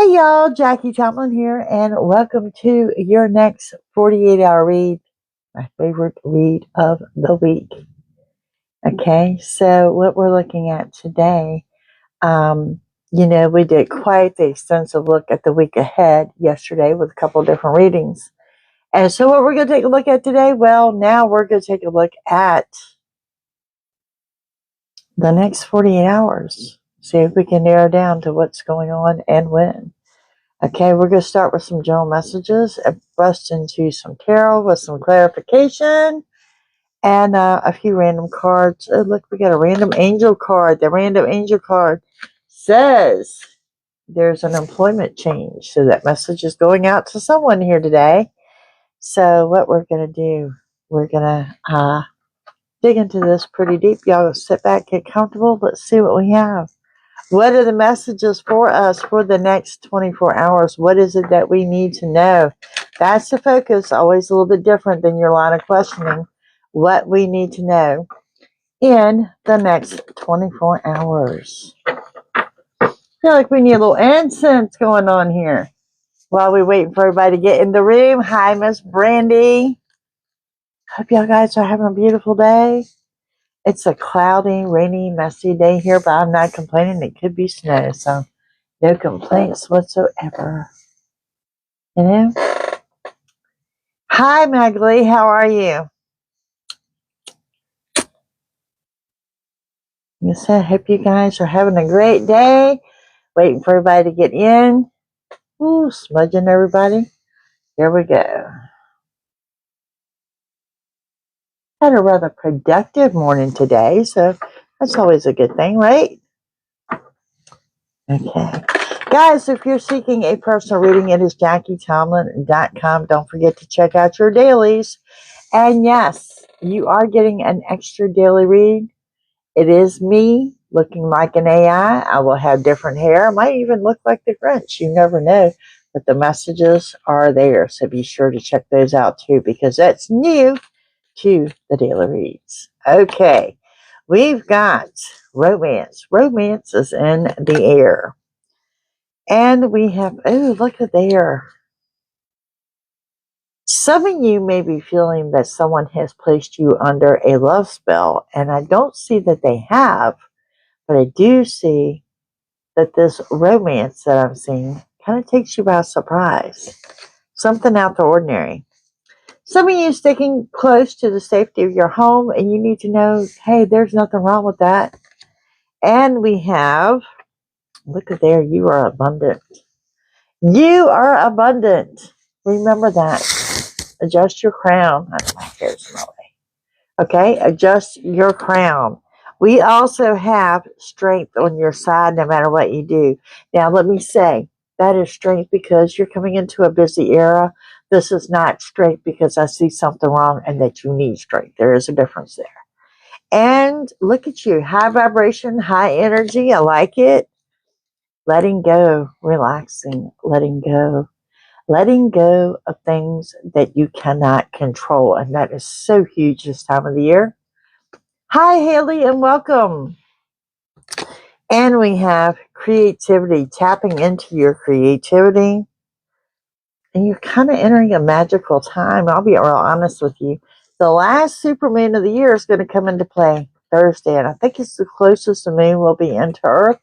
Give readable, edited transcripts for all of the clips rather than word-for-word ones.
Hey y'all, Jackie Tomlin here, and welcome to your next 48-hour read, my favorite read of the week. Okay, so what we're looking at today, we did quite the extensive look at the week ahead yesterday with a couple different readings. And so what we're going to take a look at today, well, now we're going to take a look at the next 48 hours. See if we can narrow down to what's going on and when. Okay, we're going to start with some general messages and bust into some tarot with some clarification and a few random cards. Oh, look, we got a random angel card. The random angel card says there's an employment change. So that message is going out to someone here today. So what we're going to do, we're going to dig into this pretty deep. Y'all sit back, get comfortable. Let's see what we have. What are the messages for us for the next 24 hours? What is it that we need to know? That's the focus, always a little bit different than your line of questioning. What we need to know in the next 24 hours. I feel like we need a little incense going on here while we're waiting for everybody to get in the room. Hi, Miss Brandy. Hope y'all guys are having a beautiful day. It's a cloudy, rainy, messy day here, but I'm not complaining. It could be snow, so no complaints whatsoever. You know? Hi, Maglie. How are you? Yes, I hope you guys are having a great day. Waiting for everybody to get in. Ooh, smudging everybody. Here we go. Had a rather productive morning today, so that's always a good thing, right? Okay. Guys, if you're seeking a personal reading, it is JackieTomlin.com. Don't forget to check out your dailies. And yes, you are getting an extra daily read. It is me looking like an AI. I will have different hair. I might even look like the Grinch. You never know. But the messages are there. So be sure to check those out too, because that's new to the daily reads. Okay. We've got romance. Romance is in the air. And we have, oh, look at there. Some of you may be feeling that someone has placed you under a love spell, and I don't see that they have, but I do see that this romance that I'm seeing kind of takes you by surprise. Something out the ordinary. Some of you sticking close to the safety of your home, and you need to know, hey, there's nothing wrong with that. And we have, look at there, you are abundant. You are abundant. Remember that. Adjust your crown. I don't know, my hair's in my way. Okay, adjust your crown. We also have strength on your side no matter what you do. Now, let me say, that is strength because you're coming into a busy era. This is not strength because I see something wrong and that you need strength. There is a difference there. And look at you, high vibration, high energy. I like it. Letting go, relaxing, letting go. Letting go of things that you cannot control. And that is so huge this time of the year. Hi, Haley, and welcome. And we have creativity, tapping into your creativity. And you're kind of entering a magical time. I'll be real honest with you. The last supermoon of the year is going to come into play Thursday. And I think it's the closest the moon will be into Earth.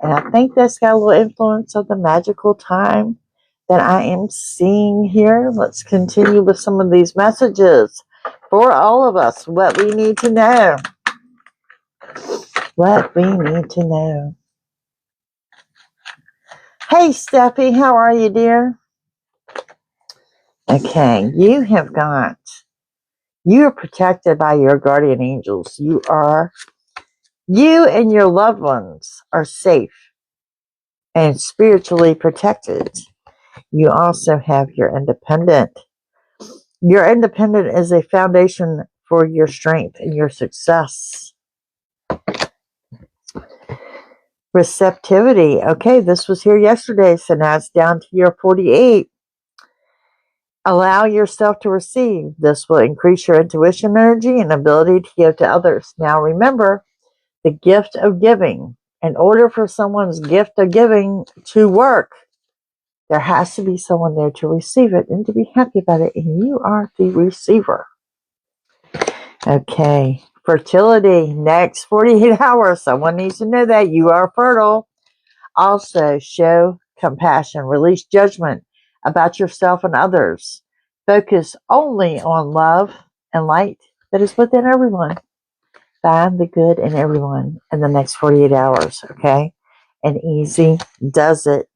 And I think that's got a little influence of the magical time that I am seeing here. Let's continue with some of these messages for all of us. What we need to know. What we need to know. Hey, Steffi, how are you, dear? Okay, you are protected by your guardian angels. You and your loved ones are safe and spiritually protected. You also have your independent. Your independent is a foundation for your strength and your success. Receptivity. Okay, this was here yesterday, so now it's down to your 48. Allow yourself to receive. This will increase your intuition energy and ability to give to others. Now remember, the gift of giving. In order for someone's gift of giving to work, There has to be someone there to receive it and to be happy about it, and you are the receiver. Okay, fertility, next 48 hours. Someone needs to know that you are fertile. Also, show compassion, release judgment about yourself and others. Focus only on love and light that is within everyone. Find the good in everyone in the next 48 hours, okay? And easy does it.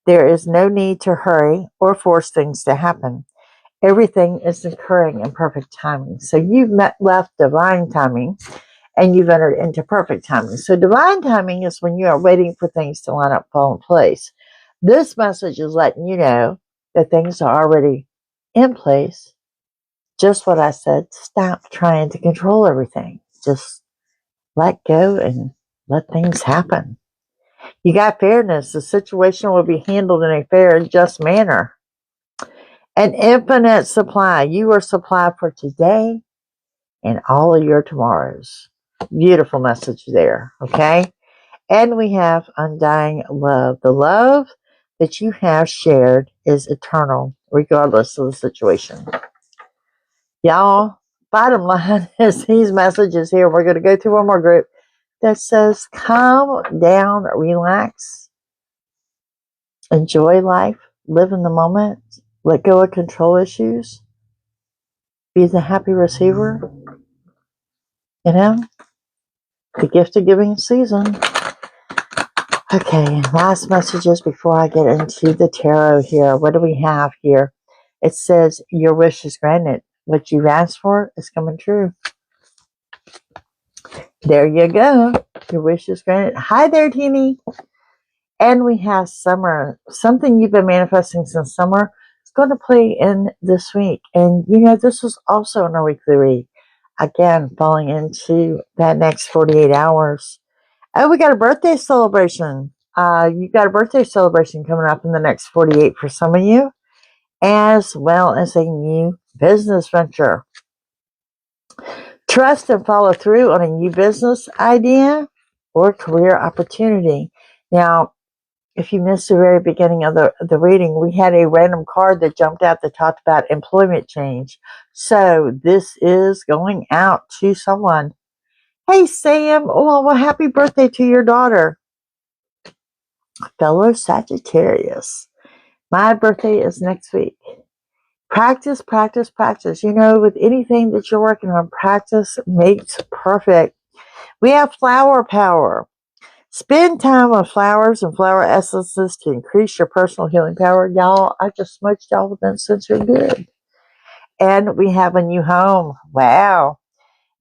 There is no need to hurry or force things to happen. Everything is occurring in perfect timing. So you've left divine timing and you've entered into perfect timing. So divine timing is when you are waiting for things to line up, fall in place. This message is letting you know that things are already in place. Just what I said, stop trying to control everything. Just let go and let things happen. You got fairness. The situation will be handled in a fair and just manner. An infinite supply. You are supplied for today and all of your tomorrows. Beautiful message there, okay? And we have undying love. The love that you have shared is eternal, regardless of the situation. Y'all, bottom line is these messages here. We're going to go through one more group that says, calm down, relax, enjoy life, live in the moment, let go of control issues, be the happy receiver, you know, the gift of giving season. Okay, last messages before I get into the tarot here. What do we have here? It says, your wish is granted. What you've asked for is coming true. There you go. Your wish is granted. Hi there, Teeny. And we have summer. Something you've been manifesting since summer is going to play in this week. And, you know, this was also in our weekly read. Again, falling into that next 48 hours. Oh, we got a birthday celebration. You got a birthday celebration coming up in the next 48 for some of you, as well as a new business venture. Trust and follow through on a new business idea or career opportunity. Now, if you missed the very beginning of the reading, we had a random card that jumped out that talked about employment change. So this is going out to someone. Hey, Sam. Oh, well, happy birthday to your daughter. Fellow Sagittarius. My birthday is next week. Practice, practice, practice. You know, with anything that you're working on, practice makes perfect. We have flower power. Spend time with flowers and flower essences to increase your personal healing power. Y'all, I just smoked y'all with incense. You're good. And we have a new home. Wow.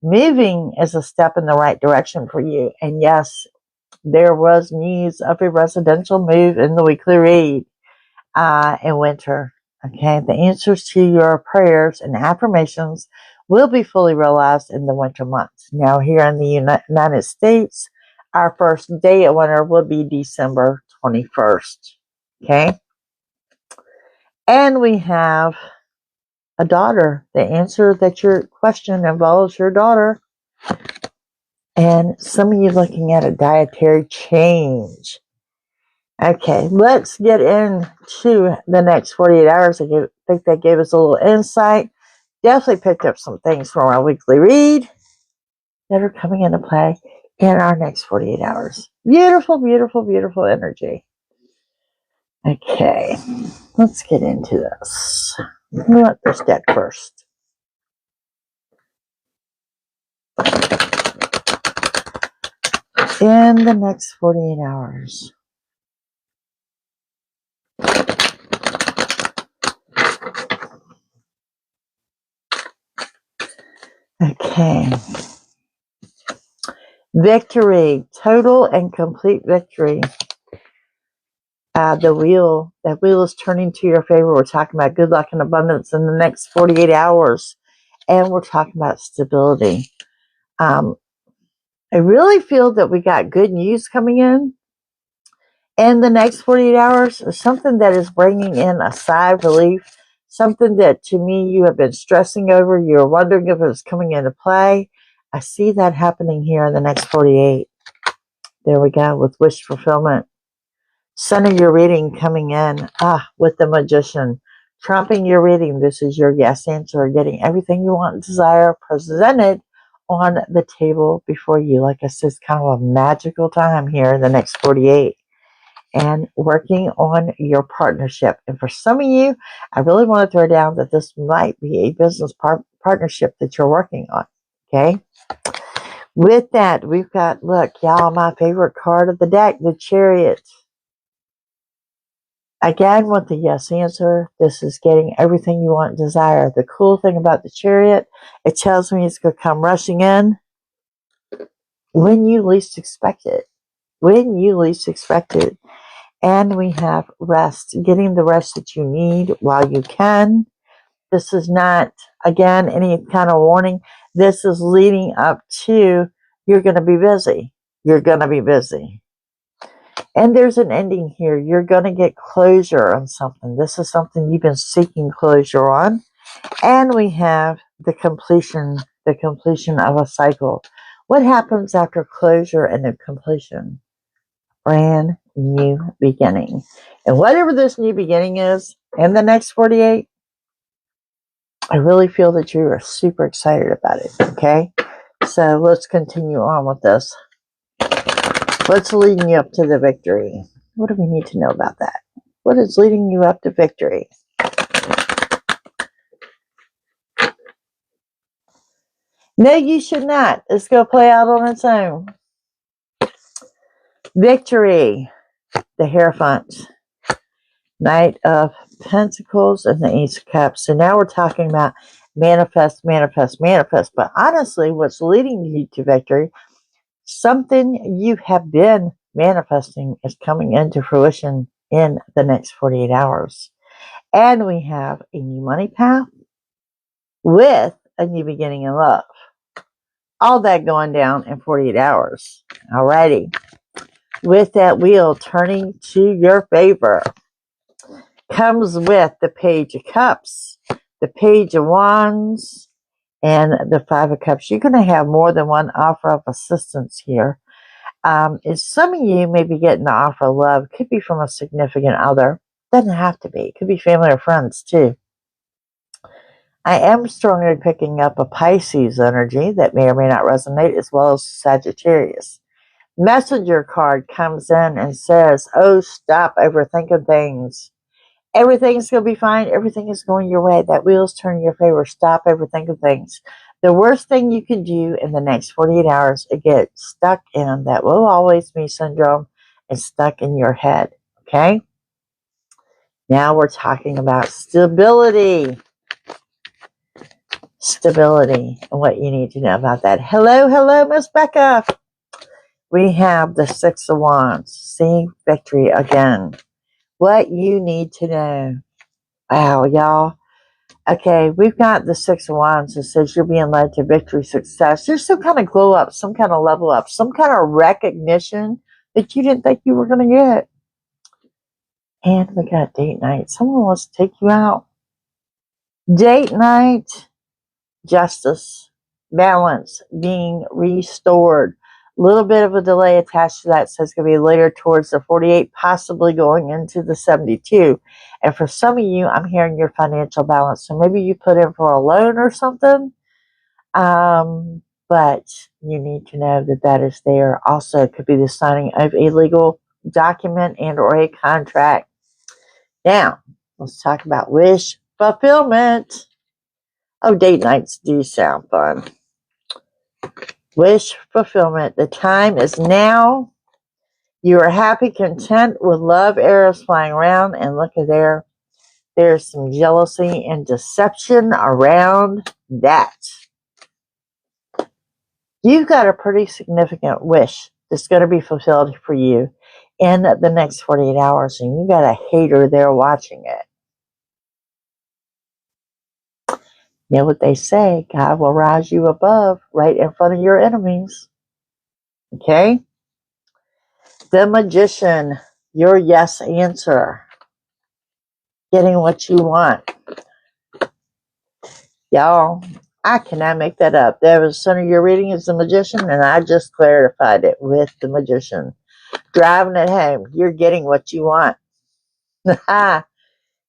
Moving is a step in the right direction for you. And yes, there was news of a residential move in the weekly read in winter. Okay, the answers to your prayers and affirmations will be fully realized in the winter months. Now, here in the United States, our first day of winter will be December 21st. Okay, and we have a daughter. The answer that your question involves your daughter. And some of you looking at a dietary change. Okay, let's get into the next 48 hours. I think that gave us a little insight. Definitely picked up some things from our weekly read that are coming into play in our next 48 hours. Beautiful, beautiful, beautiful energy. Okay, let's get into this. Let me let this deck first. In the next 48 hours. Okay. Victory. Total and complete victory. That wheel is turning to your favor. We're talking about good luck and abundance in the next 48 hours. And we're talking about stability. I really feel that we got good news coming in the next 48 hours. Something that is bringing in a sigh of relief. Something that, to me, you have been stressing over. You're wondering if it's coming into play. I see that happening here in the next 48. There we go, with wish fulfillment. Center your reading coming in with the Magician. Trumping your reading. This is your yes answer. Getting everything you want and desire presented on the table before you. Like I said, it's kind of a magical time here in the next 48. And working on your partnership. And for some of you, I really want to throw down that this might be a business partnership that you're working on. Okay? With that, we've got, look, y'all, my favorite card of the deck, the Chariot. Again, with the yes answer, this is getting everything you want and desire. The cool thing about the Chariot, it tells me it's going to come rushing in when you least expect it. When you least expect it. And we have rest, getting the rest that you need while you can. This is not, again, any kind of warning. This is leading up to, you're going to be busy. You're going to be busy. And there's an ending here. You're going to get closure on something. This is something you've been seeking closure on. And we have the completion of a cycle. What happens after closure and the completion? Brand new beginning. And whatever this new beginning is in the next 48, I really feel that you are super excited about it. Okay? So let's continue on with this. What's leading you up to the victory? What do we need to know about that? What is leading you up to victory? No, you should not. It's going to play out on its own. Victory. The Hierophant. Knight of Pentacles and the Ace of Cups. So now we're talking about manifest, manifest, manifest. But honestly, what's leading you to victory, something you have been manifesting is coming into fruition in the next 48 hours. And we have a new money path with a new beginning in love. All that going down in 48 hours. Alrighty. With that wheel turning to your favor comes with the Page of Cups, the Page of Wands, and the Five of Cups. You're going to have more than one offer of assistance here. Some of you may be getting the offer of love. It could be from a significant other. Doesn't have to be. It could be family or friends too. I am strongly picking up a Pisces energy that may or may not resonate, as well as Sagittarius. Messenger card comes in and says, oh, stop overthinking things. Everything's going to be fine. Everything is going your way. That wheel's turning your favor. Stop overthinking things. The worst thing you can do in the next 48 hours is get stuck in that will always be syndrome and stuck in your head. Okay? Now we're talking about stability. Stability and what you need to know about that. Hello, Miss Becca. We have the Six of Wands. Seeing victory again. What you need to know. Wow, y'all. Okay, we've got the Six of Wands that says you're being led to victory, success. There's some kind of glow up, some kind of level up, some kind of recognition that you didn't think you were going to get. And we got date night. Someone wants to take you out. Date night. Justice, balance, being restored. A little bit of a delay attached to that, so it's going to be later towards the 48, possibly going into the 72. And for some of you, I'm hearing your financial balance. So maybe you put in for a loan or something, but you need to know that that is there. Also, it could be the signing of a legal document and or a contract. Now, let's talk about wish fulfillment. Oh, date nights do sound fun. Wish fulfillment. The time is now. You are happy, content with love arrows flying around. And look at there. There's some jealousy and deception around that. You've got a pretty significant wish that's going to be fulfilled for you in the next 48 hours. And you got a hater there watching it. You know what they say, God will rise you above right in front of your enemies. Okay? The Magician, your yes answer. Getting what you want. Y'all, I cannot make that up. There was center of your reading is the Magician, and I just clarified it with the Magician. Driving it home. You're getting what you want.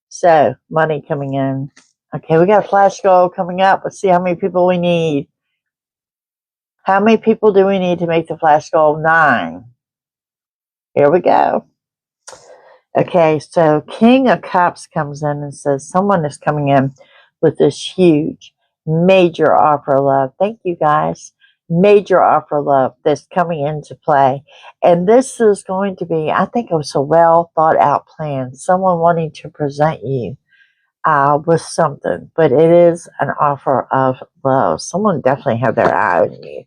So, money coming in. Okay, we got a flash goal coming up. Let's see how many people we need. How many people do we need to make the flash goal? 9. Here we go. Okay, so King of Cups comes in and says someone is coming in with this huge, major offer of love. Thank you, guys. Major offer of love that's coming into play. And this is going to be, I think it was a well thought out plan. Someone wanting to present you with something, but it is an offer of love. Someone definitely have their eye on you.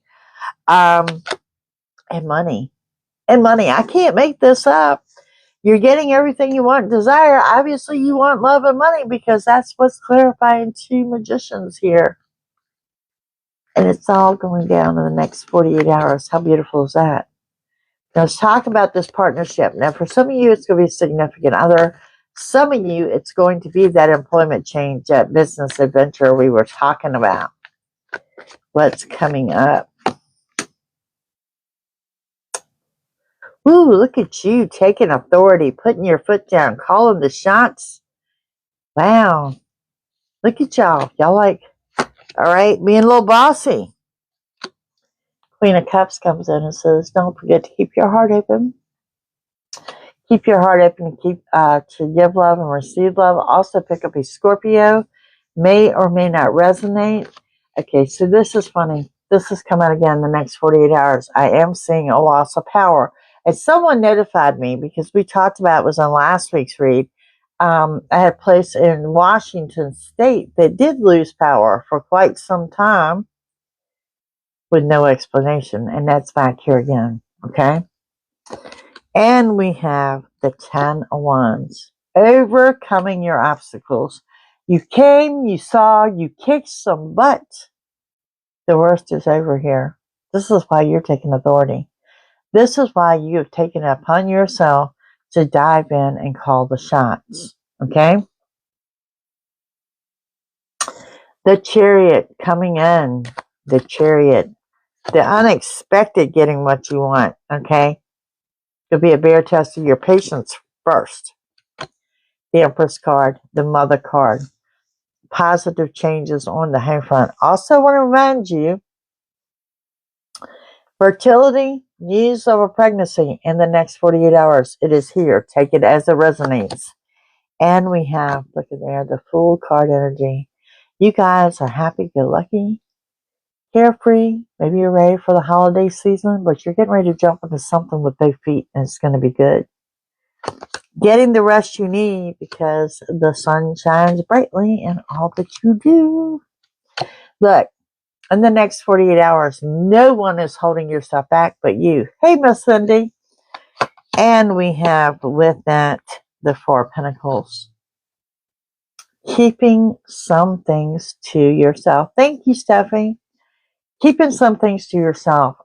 And money. And money. I can't make this up. You're getting everything you want and desire. Obviously, you want love and money because that's what's clarifying 2 magicians here. And it's all going down in the next 48 hours. How beautiful is that? Now, let's talk about this partnership. Now, for some of you, it's going to be a significant other. Some of you, it's going to be that employment change, that business adventure we were talking about. What's coming up? Ooh, look at you taking authority, putting your foot down, calling the shots. Wow. Look at y'all. Y'all like, all right, being a little bossy. Queen of Cups comes in and says, don't forget to keep your heart open. Keep your heart open and keep to give love and receive love. Also pick up a Scorpio. May or may not resonate. Okay, so this is funny. This is coming again the next 48 hours. I am seeing a loss of power. And someone notified me because we talked about it was on last week's read. I had a place in Washington State that did lose power for quite some time with no explanation. And that's back here again. Okay. And we have the 10 of Wands. Overcoming your obstacles. You came, you saw, you kicked some butt. The worst is over here. This is why you're taking authority. This is why you have taken it upon yourself to dive in and call the shots. Okay? The Chariot coming in. The Chariot. The unexpected getting what you want. Okay? It'll be a bear test of your patience first. The Empress card. The Mother card. Positive changes on the home front. Also want to remind you, fertility, news of a pregnancy in the next 48 hours. It is here. Take it as it resonates. And we have, look at there, the Fool card energy. You guys are happy-go-lucky, carefree. Maybe you're ready for the holiday season, but you're getting ready to jump into something with both feet, and it's going to be good. Getting the rest you need because the sun shines brightly in all that you do. Look. In the next 48 hours, no one is holding yourself back but you. Hey, Miss Cindy. And we have with that the 4 of Pentacles. Keeping some things to yourself. Thank you, Stephanie. Keeping some things to yourself.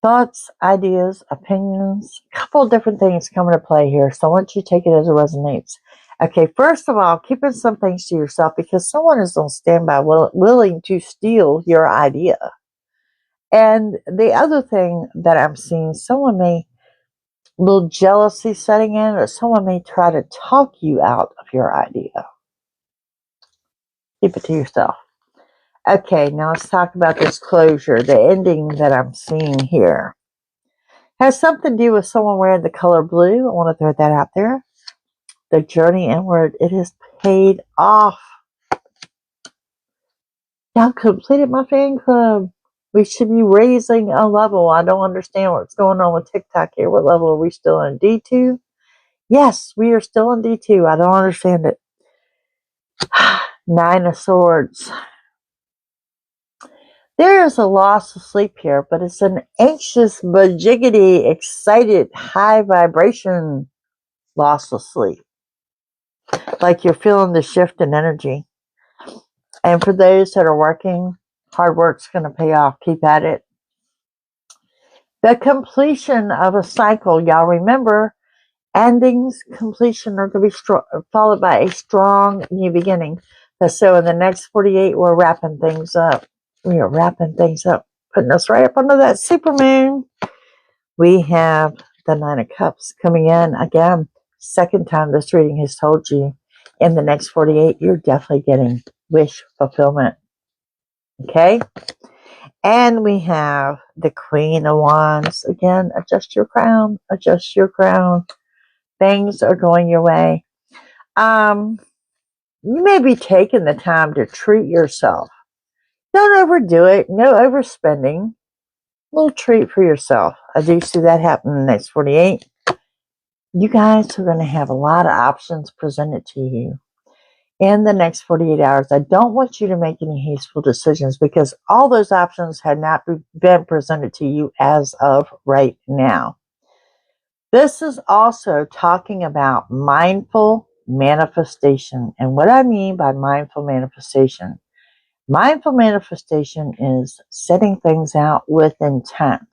Thoughts, ideas, opinions, a couple of different things come into play here. So I want you to take it as it resonates. Okay, first of all, keeping some things to yourself because someone is on standby willing to steal your idea. And the other thing that I'm seeing, someone may, a little jealousy setting in, or someone may try to talk you out of your idea. Keep it to yourself. Okay, now let's talk about this closure, the ending that I'm seeing here. Has something to do with someone wearing the color blue. I want to throw that out there. The journey inward, it is paid off. Y'all completed my fan club. We should be raising a level. I don't understand what's going on with TikTok here. What level are we still in? D2? Yes, we are still in D2. I don't understand it. 9 of Swords. There is a loss of sleep here, but it's an anxious, bajiggity, excited, high vibration loss of sleep. Like you're feeling the shift in energy. And for those that are working, hard work's going to pay off. Keep at it. The completion of a cycle. Y'all remember, endings, completion are going to be followed by a strong new beginning. So in the next 48, we're wrapping things up. We are wrapping things up. Putting us right up under that supermoon. We have the Nine of Cups coming in again. Second time this reading has told you in the next 48, you're definitely getting wish fulfillment. Okay? And we have the Queen of Wands. Again, adjust your crown. Adjust your crown. Things are going your way. You may be taking the time to treat yourself. Don't overdo it. No overspending. A little treat for yourself. I do see that happen in the next 48. You guys are going to have a lot of options presented to you in the next 48 hours. I don't want you to make any hasteful decisions because all those options had not been presented to you as of right now. This is also talking about mindful manifestation. And what I mean by mindful manifestation is setting things out with intent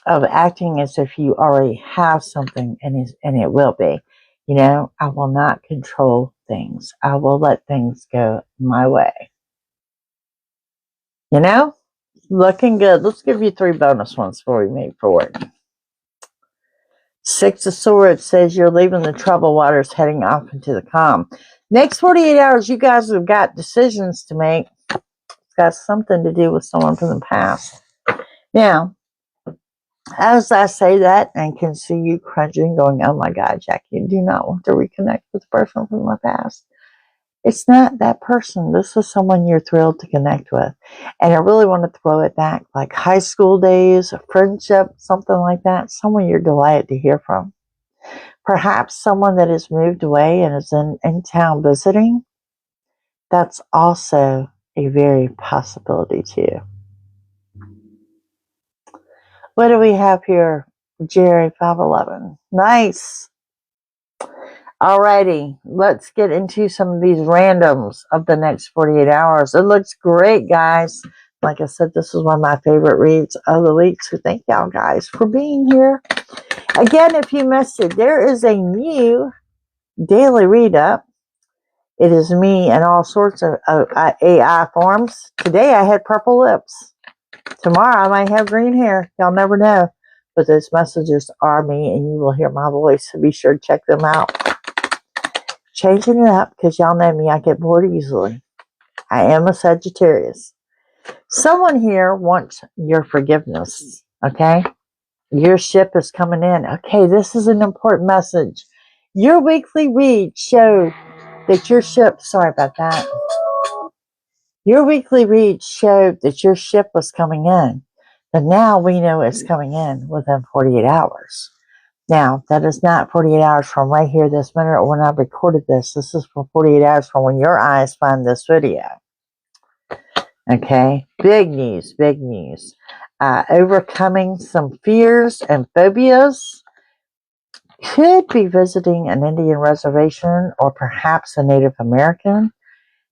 of acting as if you already have something and it will be. You know, I will not control things. I will let things go my way. You know, looking good. Let's give you 3 bonus ones before we move forward. 6 of Swords says you're leaving the troubled waters, heading off into the calm. Next 48 hours, you guys have got decisions to make. It's got something to do with someone from the past. Now, as I say that, and can see you crunching, going, oh my God, Jackie, you do not want to reconnect with the person from my past. It's not that person. This is someone you're thrilled to connect with. And I really want to throw it back, like high school days, a friendship, something like that. Someone you're delighted to hear from. Perhaps someone that has moved away and is in town visiting. That's also a very possibility too. What do we have here? Jerry 511. Nice. Alrighty, let's get into some of these randoms of the next 48 hours. It looks great, guys. Like I said, this is one of my favorite reads of the week. So thank y'all guys for being here. Again, if you missed it, there is a new daily read up. It is me in all sorts of AI forms. Today I had purple lips. Tomorrow I might have green hair. Y'all never know. But those messages are me and you will hear my voice. So be sure to check them out. Changing it up because y'all know me. I get bored easily. I am a Sagittarius. Someone here wants your forgiveness. Okay? Your ship is coming in. Okay, this is an important message. Your weekly read showed that your ship, sorry about that. Your weekly read showed that your ship was coming in. But now we know it's coming in within 48 hours. Now, that is not 48 hours from right here this minute or when I recorded this. This is for 48 hours from when your eyes find this video. Okay? Big news, big news. Overcoming some fears and phobias. Could be visiting an Indian reservation or perhaps a Native American.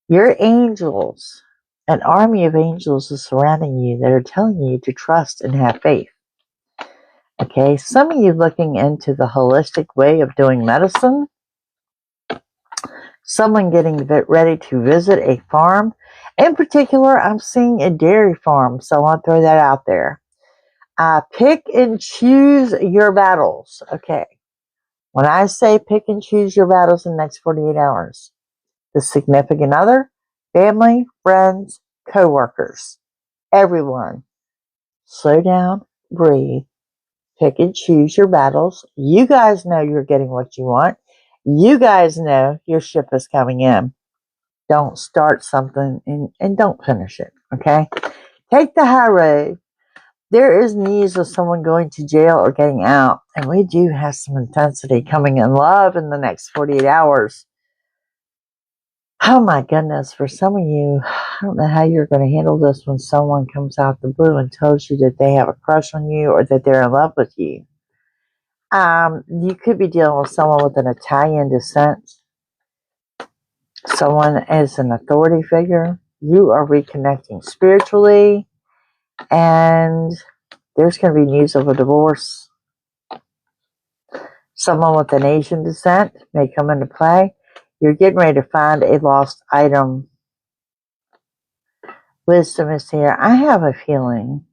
Your angels, an army of angels is surrounding you that are telling you to trust and have faith. Okay, some of you looking into the holistic way of doing medicine. Someone getting ready to visit a farm. In particular, I'm seeing a dairy farm, so I want to throw that out there. Pick and choose your battles. Okay, when I say pick and choose your battles in the next 48 hours, the significant other, family, friends, co-workers, everyone, slow down, breathe, pick and choose your battles. You guys know you're getting what you want. You guys know your ship is coming in. Don't start something and don't finish it, okay? Take the high road. There is news of someone going to jail or getting out, and we do have some intensity coming in love in the next 48 hours. Oh my goodness, for some of you, I don't know how you're going to handle this when someone comes out the blue and tells you that they have a crush on you or that they're in love with you. You could be dealing with someone with an Italian descent. Someone as an authority figure. You are reconnecting spiritually, and there's going to be news of a divorce. Someone with an Asian descent may come into play. You're getting ready to find a lost item. Wisdom is here. I have a feeling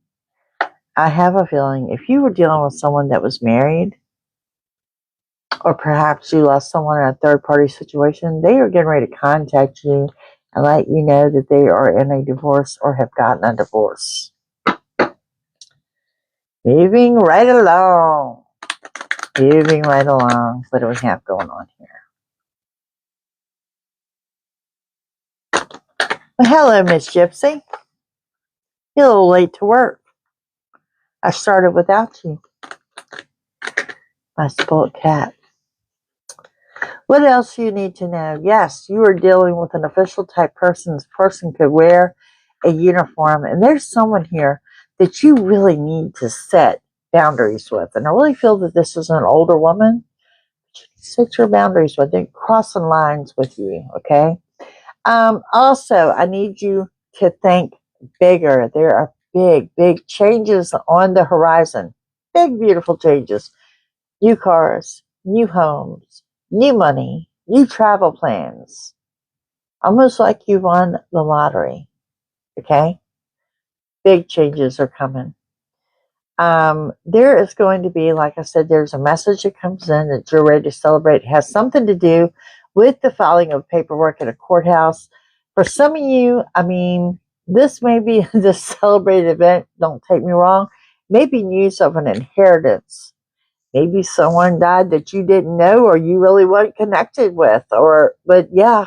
I have a feeling if you were dealing with someone that was married, or perhaps you lost someone in a third-party situation, they are getting ready to contact you and let you know that they are in a divorce or have gotten a divorce. Moving right along. Moving right along. What do we have going on here? Well, hello, Miss Gypsy. You're a little late to work. I started without you. My spoiled cat. What else you need to know? Yes, you are dealing with an official type person. This person could wear a uniform, and there's someone here that you really need to set boundaries with. And I really feel that this is an older woman. Set your boundaries with. They're crossing lines with you, okay? Also, I need you to think bigger. There are big changes on the horizon. Big, beautiful changes. New cars, new homes, new money, new travel plans. Almost like you won the lottery, okay? Big changes are coming. There is going to be, like I said, there's a message that comes in that you're ready to celebrate. It has something to do with the filing of paperwork at a courthouse. For some of you, I mean, this may be the celebrated event, don't take me wrong. Maybe news of an inheritance. Maybe someone died that you didn't know or you really weren't connected with. But yeah,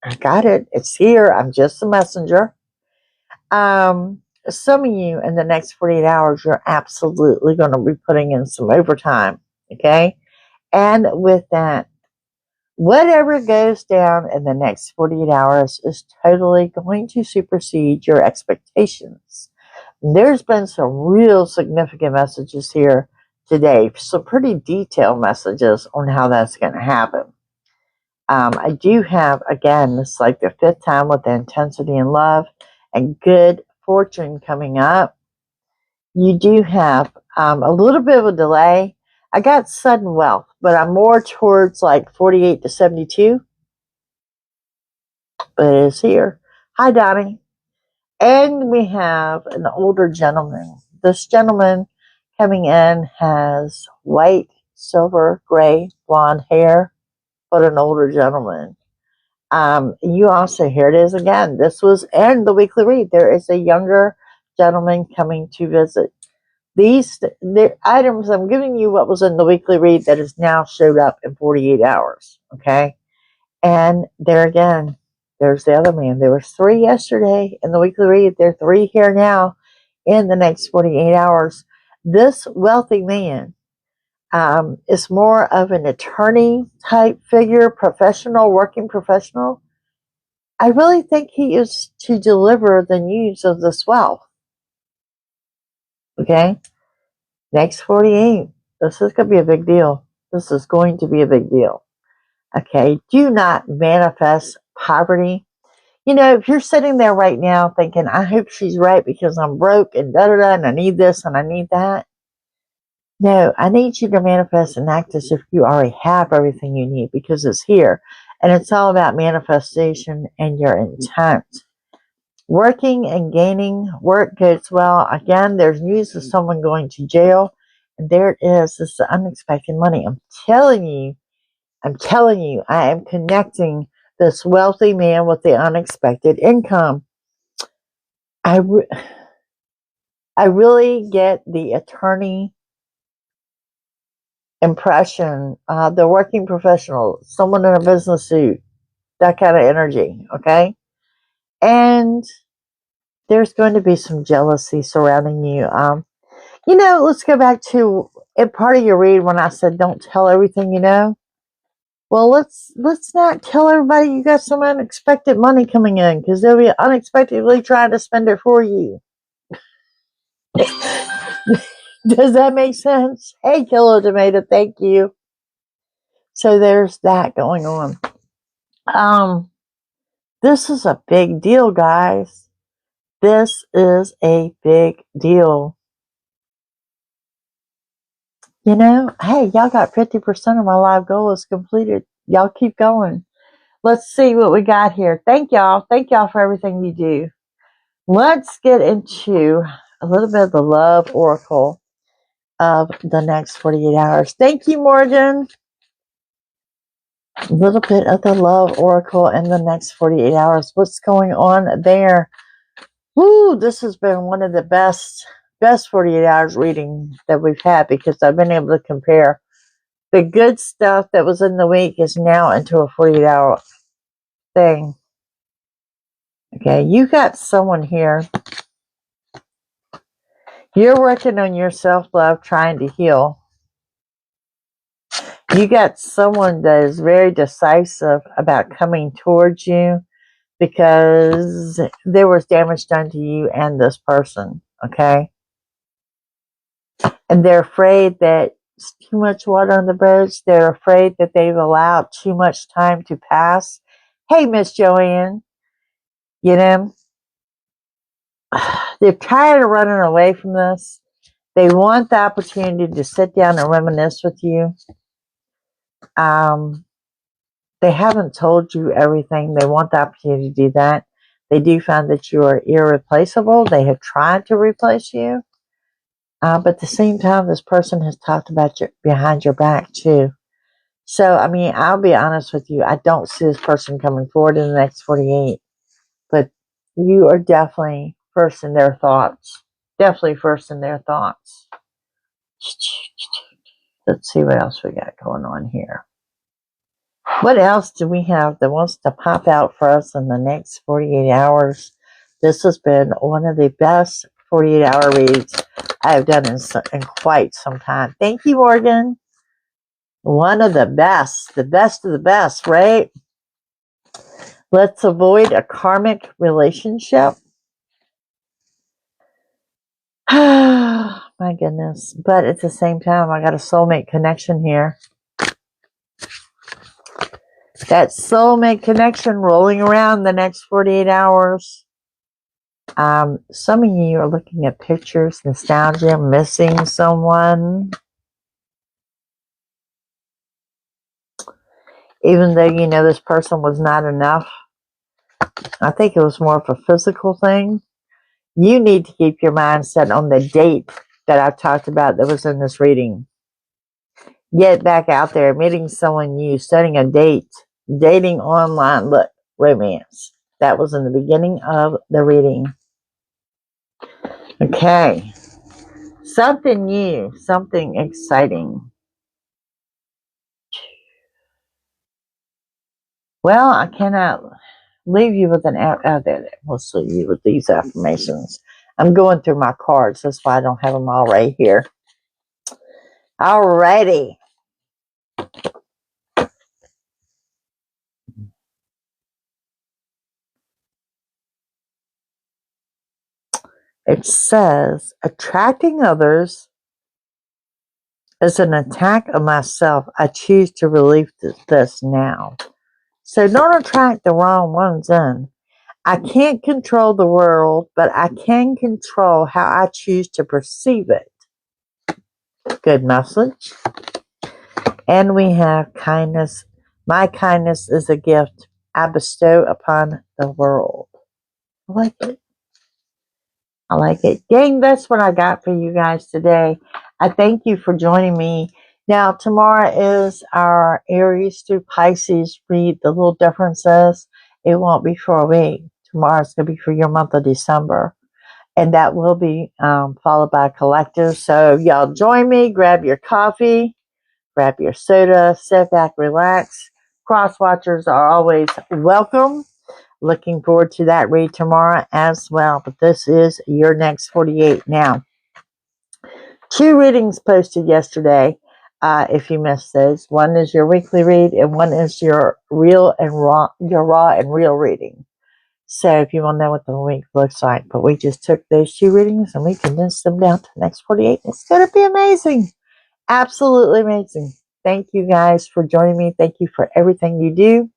I got it. It's here. I'm just a messenger. Some of you in the next 48 hours, you're absolutely going to be putting in some overtime. Okay. And with that, whatever goes down in the next 48 hours is totally going to supersede your expectations. There's been some real significant messages here today, some pretty detailed messages on how that's going to happen. I do have, again, this is like the 5th time with the intensity and love and good fortune coming up. You do have a little bit of a delay. I got sudden wealth, but I'm more towards like 48 to 72. But it is here. Hi, Donnie. And we have an older gentleman. This gentleman coming in has white, silver, gray, blonde hair, but an older gentleman. You also, here it is again. This was in the weekly read. There is a younger gentleman coming to visit. The items, I'm giving you what was in the weekly read that has now showed up in 48 hours. Okay. And there again, there's the other man. There was 3 yesterday in the weekly read. There are 3 here now in the next 48 hours. This wealthy man is more of an attorney type figure, professional, working professional. I really think he is to deliver the news of this wealth. Okay? Next 48. This is going to be a big deal. This is going to be a big deal. Okay? Do not manifest poverty. You know, if you're sitting there right now thinking, I hope she's right because I'm broke and da-da-da and I need this and I need that. No, I need you to manifest and act as if you already have everything you need because it's here. And it's all about manifestation and your intent. Working and gaining work goes well. Again, there's news of someone going to jail. And there it is. This is unexpected money. I'm telling you, I am connecting this wealthy man with the unexpected income. I really get the attorney impression, the working professional, someone in a business suit, that kind of energy, okay? And there's going to be some jealousy surrounding you. You know, let's go back to part of your read when I said don't tell everything you know. Well, let's not tell everybody you got some unexpected money coming in because they'll be unexpectedly trying to spend it for you. Does that make sense? Hey, Kilo Tomato, thank you. So there's that going on. This is a big deal, guys. This is a big deal. You know, hey, y'all got 50% of my live goal is completed. Y'all keep going. Let's see what we got here. Thank y'all. Thank y'all for everything you do. Let's get into a little bit of the love oracle of the next 48 hours. Thank you, Morgan. A little bit of the love oracle in the next 48 hours. What's going on there? Woo, this has been one of the best 48 hours reading that we've had, because I've been able to compare the good stuff that was in the week is now into a 48-hour thing. Okay, you got someone here. You're working on your self-love, trying to heal. You got someone that is very decisive about coming towards you because there was damage done to you and this person, okay? And they're afraid that it's too much water on the bridge. They're afraid that they've allowed too much time to pass. Hey, Miss Joanne, you know, they're tired of running away from this. They want the opportunity to sit down and reminisce with you. They haven't told you everything. They want the opportunity to do that. They do find that you are irreplaceable. They have tried to replace you. But at the same time, this person has talked about you behind your back too. So, I mean, I'll be honest with you. I don't see this person coming forward in the next 48. But you are definitely first in their thoughts. Definitely first in their thoughts. Let's see what else we got going on here. What else do we have that wants to pop out for us in the next 48 hours? This has been one of the best 48-hour reads I have done in quite some time. Thank you, Morgan. One of the best of the best, right? Let's avoid a karmic relationship. My goodness. But at the same time, I got a soulmate connection here. That soulmate connection rolling around the next 48 hours. Some of you are looking at pictures, nostalgia, missing someone. Even though you know this person was not enough. I think it was more of a physical thing. You need to keep your mind set on the date that I talked about that was in this reading. Get back out there, meeting someone new, setting a date, dating online, romance. That was in the beginning of the reading. Okay. Something new, something exciting. Well, I cannot leave you with we'll leave you with these affirmations. I'm going through my cards. That's why I don't have them all right here. Alrighty. It says, attracting others is an attack on myself. I choose to release this now. So don't attract the wrong ones in. I can't control the world, but I can control how I choose to perceive it. Good message. And we have kindness. My kindness is a gift I bestow upon the world. I like it. I like it. Gang, that's what I got for you guys today. I thank you for joining me. Now, tomorrow is our Aries through Pisces read. The little difference is it won't be for a week. Tomorrow's going to be for your month of December. And that will be followed by a collective. So y'all join me. Grab your coffee. Grab your soda. Sit back, relax. Cross watchers are always welcome. Looking forward to that read tomorrow as well. But this is your next 48 now. 2 readings posted yesterday. If you missed those, one is your weekly read, and one is your raw and real reading. So if you want to know what the week looks like, but we just took those 2 readings and we condensed them down to the next 48. It's going to be amazing, absolutely amazing. Thank you guys for joining me. Thank you for everything you do.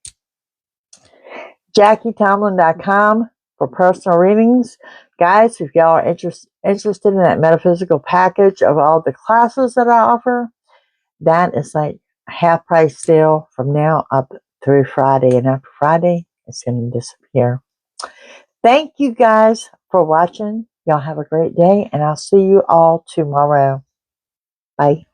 JackieTomlin.com for personal readings. Guys, if y'all are interested in that metaphysical package of all the classes that I offer, that is like a half price sale from now up through Friday. And after Friday, it's going to disappear. Thank you guys for watching. Y'all have a great day, and I'll see you all tomorrow. Bye.